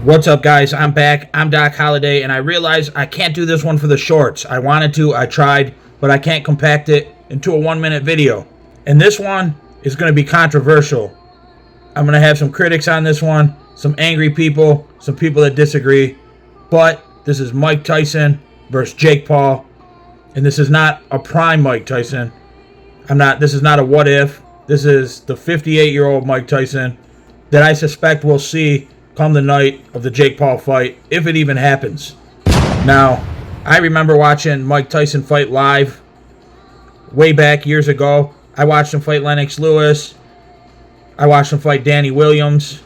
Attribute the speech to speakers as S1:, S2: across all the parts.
S1: What's up, guys? I'm back. I'm Doc Holliday, and I realize I can't do this one for the shorts. I wanted to, I tried, but I can't compact it into a 1-minute video. And this one is going to be controversial. I'm going to have some critics on this one, some angry people, some people that disagree. But this is Mike Tyson versus Jake Paul, and this is not a prime Mike Tyson. This is not a what if. This is the 58-year-old Mike Tyson that I suspect we'll see come the night of the Jake Paul fight, if it even happens. Now, I remember watching Mike Tyson fight live way back years ago. I watched him fight Lennox Lewis. I watched him fight Danny Williams.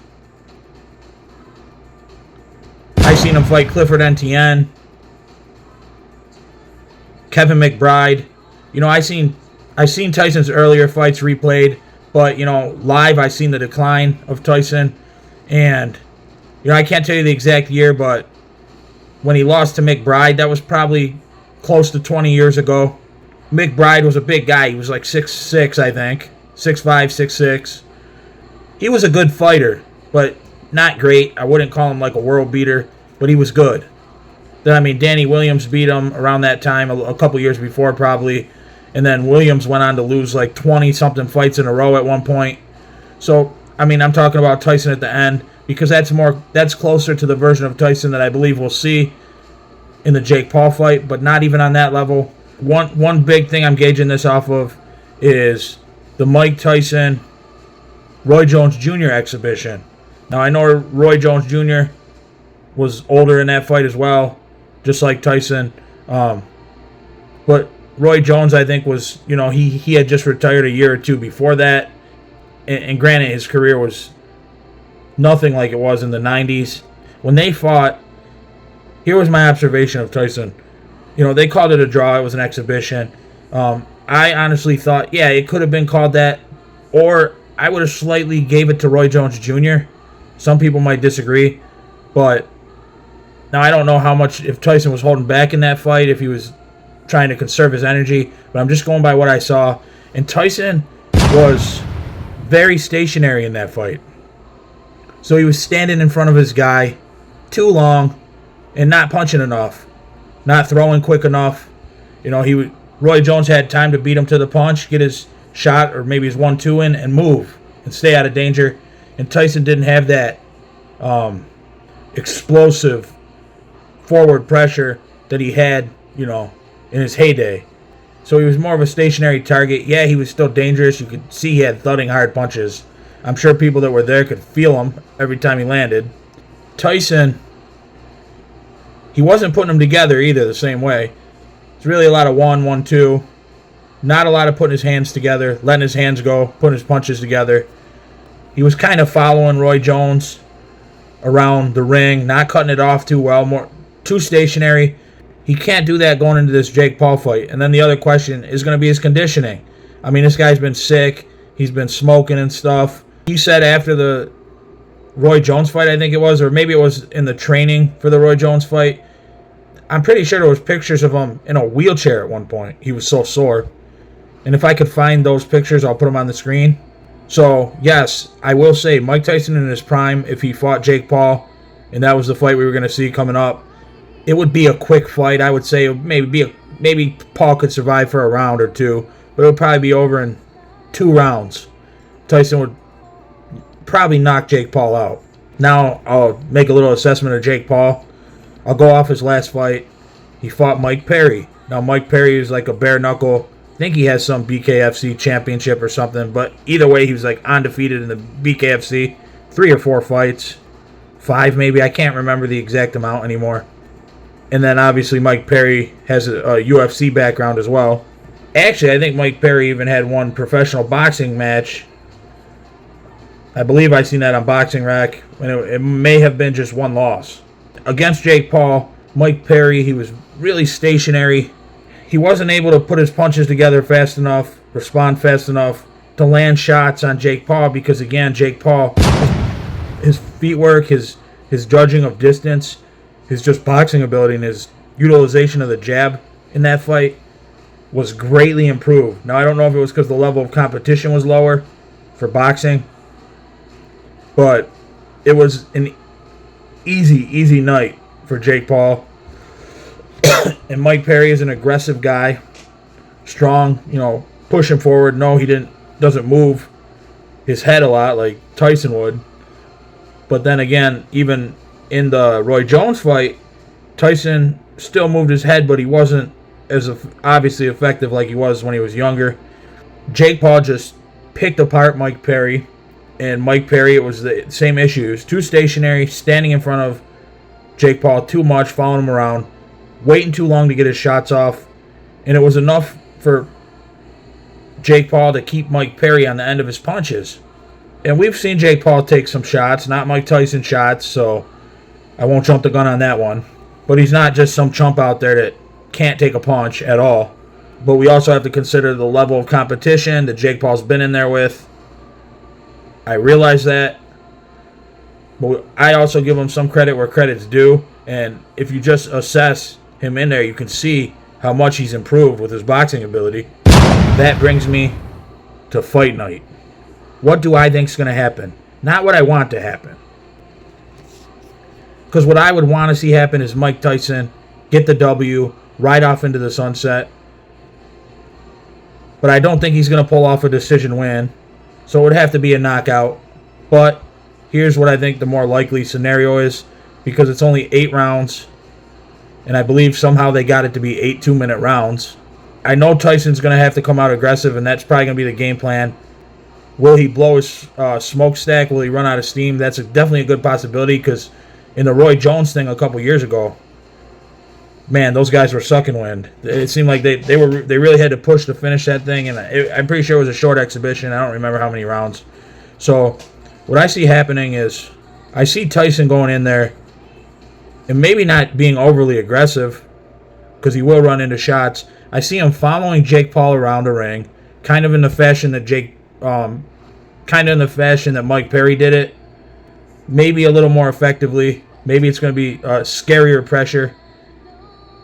S1: I seen him fight Clifford Etienne, Kevin McBride. You know, I seen Tyson's earlier fights replayed, but live I seen the decline of Tyson. And I can't tell you the exact year, but when he lost to McBride, that was probably close to 20 years ago. McBride was a big guy. He was like 6'6", I think. 6'5", 6'6". He was a good fighter, but not great. I wouldn't call him like a world beater, but he was good. Then, Danny Williams beat him around that time, a couple years before probably. And then Williams went on to lose like 20-something fights in a row at one point. So, I'm talking about Tyson at the end, because that's closer to the version of Tyson that I believe we'll see in the Jake Paul fight, but not even on that level. One big thing I'm gauging this off of is the Mike Tyson Roy Jones Jr. exhibition. Now, I know Roy Jones Jr. was older in that fight as well, just like Tyson. But Roy Jones, I think, was, he had just retired a year or two before that. And granted, his career was nothing like it was in the 90s. When they fought, here was my observation of Tyson. They called it a draw. It was an exhibition. I honestly thought, yeah, it could have been called that. Or I would have slightly gave it to Roy Jones Jr. Some people might disagree. But now I don't know how much, if Tyson was holding back in that fight, if he was trying to conserve his energy. But I'm just going by what I saw. And Tyson was very stationary in that fight. So he was standing in front of his guy too long and not punching enough, not throwing quick enough. Roy Jones had time to beat him to the punch, get his shot or maybe his 1-2 in, and move and stay out of danger. And Tyson didn't have that explosive forward pressure that he had, in his heyday. So he was more of a stationary target. Yeah, he was still dangerous. You could see he had thudding hard punches. I'm sure people that were there could feel him every time he landed. Tyson, he wasn't putting them together either the same way. It's really a lot of 1-1-2. Not a lot of putting his hands together, letting his hands go, putting his punches together. He was kind of following Roy Jones around the ring, not cutting it off too well, too stationary. He can't do that going into this Jake Paul fight. And then the other question is going to be his conditioning. This guy's been sick. He's been smoking and stuff. He said after the Roy Jones fight, I think it was, or maybe it was in the training for the Roy Jones fight, I'm pretty sure there was pictures of him in a wheelchair at one point. He was so sore. And if I could find those pictures, I'll put them on the screen. So, yes, I will say Mike Tyson in his prime, if he fought Jake Paul, and that was the fight we were going to see coming up, it would be a quick fight. I would say maybe Paul could survive for a round or two, but it would probably be over in 2 rounds. Tyson would probably knock Jake Paul out. Now I'll make a little assessment of Jake Paul. I'll go off his last fight. He fought Mike Perry. Now Mike Perry is like a bare knuckle. I think he has some BKFC championship or something, but either way he was like undefeated in the BKFC. 3 or 4 fights. 5 maybe. I can't remember the exact amount anymore. And then obviously Mike Perry has a UFC background as well. Actually, I think Mike Perry even had one professional boxing match. I believe I seen that on Boxing Rack. And it may have been just 1 loss. Against Jake Paul, Mike Perry, he was really stationary. He wasn't able to put his punches together fast enough, respond fast enough to land shots on Jake Paul because, again, Jake Paul, his feet work, his judging of distance, his just boxing ability, and his utilization of the jab in that fight was greatly improved. Now, I don't know if it was because the level of competition was lower for boxing, but it was easy night for Jake Paul. And Mike Perry is an aggressive guy, strong, pushing forward. No, he doesn't move his head a lot like Tyson would. But then again, even in the Roy Jones fight, Tyson still moved his head, but he wasn't as obviously effective like he was when he was younger. Jake Paul just picked apart Mike Perry, and Mike Perry, it was the same issues. Too stationary, standing in front of Jake Paul too much, following him around, waiting too long to get his shots off, and it was enough for Jake Paul to keep Mike Perry on the end of his punches. And we've seen Jake Paul take some shots, not Mike Tyson shots, so I won't jump the gun on that one. But he's not just some chump out there that can't take a punch at all. But we also have to consider the level of competition that Jake Paul's been in there with. I realize that. But I also give him some credit where credit's due. And if you just assess him in there, you can see how much he's improved with his boxing ability. That brings me to fight night. What do I think is going to happen? Not what I want to happen. Because what I would want to see happen is Mike Tyson get the W, ride off into the sunset. But I don't think he's going to pull off a decision win. So it would have to be a knockout. But here's what I think the more likely scenario is. Because it's only 8 rounds. And I believe somehow they got it to be 8 2-minute rounds. I know Tyson's going to have to come out aggressive, and that's probably going to be the game plan. Will he blow his smokestack? Will he run out of steam? That's definitely a good possibility, because in the Roy Jones thing a couple years ago, man, those guys were sucking wind. It seemed like they really had to push to finish that thing, and I'm pretty sure it was a short exhibition. I don't remember how many rounds. So what I see happening is I see Tyson going in there and maybe not being overly aggressive, because he will run into shots. I see him following Jake Paul around the ring, kind of in the fashion that Mike Perry did it. Maybe a little more effectively. Maybe it's going to be scarier pressure,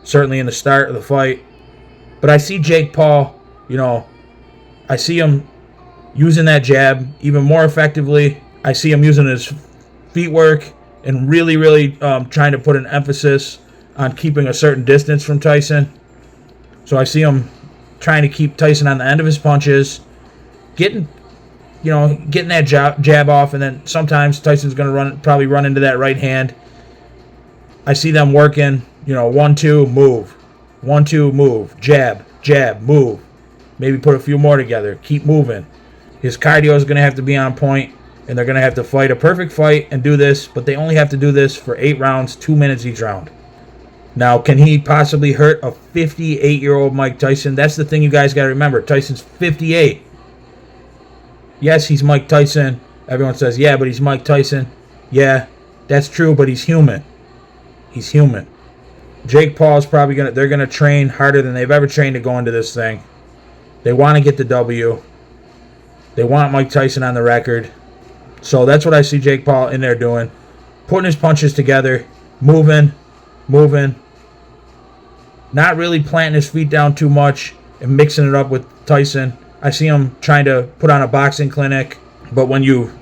S1: certainly in the start of the fight. But I see Jake Paul, I see him using that jab even more effectively. I see him using his feet work and really trying to put an emphasis on keeping a certain distance from Tyson. So I see him trying to keep Tyson on the end of his punches, getting that jab off, and then sometimes Tyson's going to probably run into that right hand. I see them working, 1-2, move. 1-2, move. Jab, move. Maybe put a few more together. Keep moving. His cardio is going to have to be on point, and they're going to have to fight a perfect fight and do this, but they only have to do this for 8 rounds, 2 minutes each round. Now, can he possibly hurt a 58-year-old Mike Tyson? That's the thing you guys got to remember. Tyson's 58. Yes, he's Mike Tyson. Everyone says, yeah, but he's Mike Tyson. Yeah, that's true, but he's human. He's human. Jake Paul's probably they're going to train harder than they've ever trained to go into this thing. They want to get the W. They want Mike Tyson on the record. So that's what I see Jake Paul in there doing. Putting his punches together, moving. Not really planting his feet down too much and mixing it up with Tyson. I see him trying to put on a boxing clinic. But when you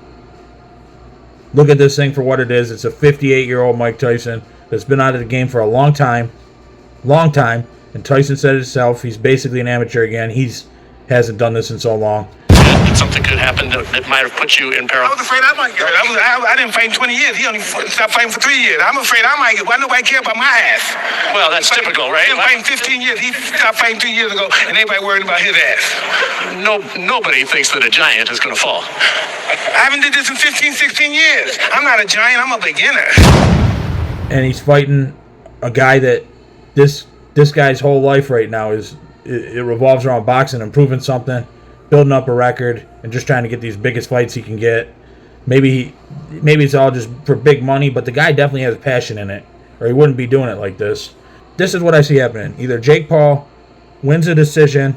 S1: look at this thing for what it is, it's a 58-year-old Mike Tyson that's been out of the game for a long time. And Tyson said it himself, he's basically an amateur again. Hasn't done this in so long.
S2: Something could happen that might have put you in peril.
S3: I was afraid I might get hurt. I didn't fight in 20 years. He only stopped fighting for 3 years. I'm afraid I might get. Why nobody care about my ass?
S2: Well, that's typical, right?
S3: He been fighting 15 years. He stopped fighting 2 years ago, and everybody worried about his ass.
S2: Nobody thinks that a giant is going to fall.
S3: I haven't did this in 15, 16 years. I'm not a giant. I'm a beginner.
S1: And he's fighting a guy that this guy's whole life right now it revolves around boxing, improving something, building up a record, and just trying to get these biggest fights he can get. Maybe it's all just for big money, but the guy definitely has passion in it, or he wouldn't be doing it like this. This is what I see happening. Either Jake Paul wins a decision,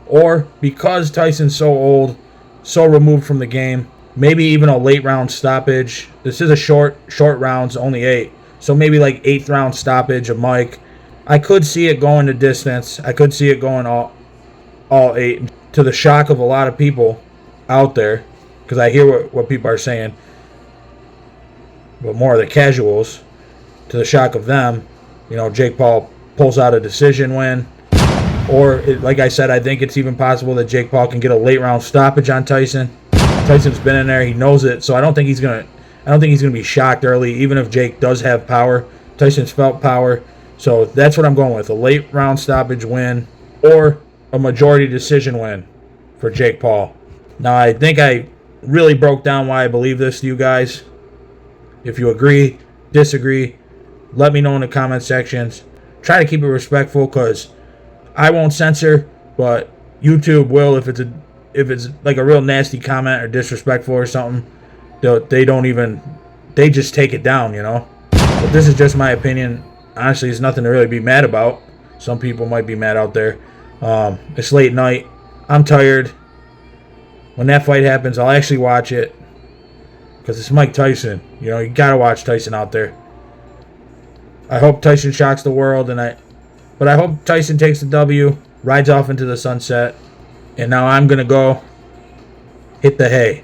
S1: or because Tyson's so old, so removed from the game, maybe even a late round stoppage. This is a short rounds, only 8. So maybe like 8th round stoppage of Mike. I could see it going to distance. I could see it going all 8, to the shock of a lot of people out there, because I hear what people are saying. but more of the casuals, to the shock of them, Jake Paul pulls out a decision win. Or, like I said, I think it's even possible that Jake Paul can get a late round stoppage on Tyson. Tyson's been in there, he knows it, so I don't think he's gonna be shocked early, even if Jake does have power. Tyson's felt power, so that's what I'm going with: a late round stoppage win or a majority decision win for Jake Paul. Now, I think I really broke down why I believe this to you guys. If you agree, disagree, let me know in the comment sections. Try to keep it respectful, because I won't censor, but YouTube will if it's like a real nasty comment or disrespectful or something. They just take it down, But this is just my opinion. Honestly, it's nothing to really be mad about. Some people might be mad out there. It's late night. I'm tired. When that fight happens, I'll actually watch it, because it's Mike Tyson. You gotta watch Tyson out there. I hope Tyson shocks the world, but I hope Tyson takes the W, rides off into the sunset, and now I'm gonna go hit the hay.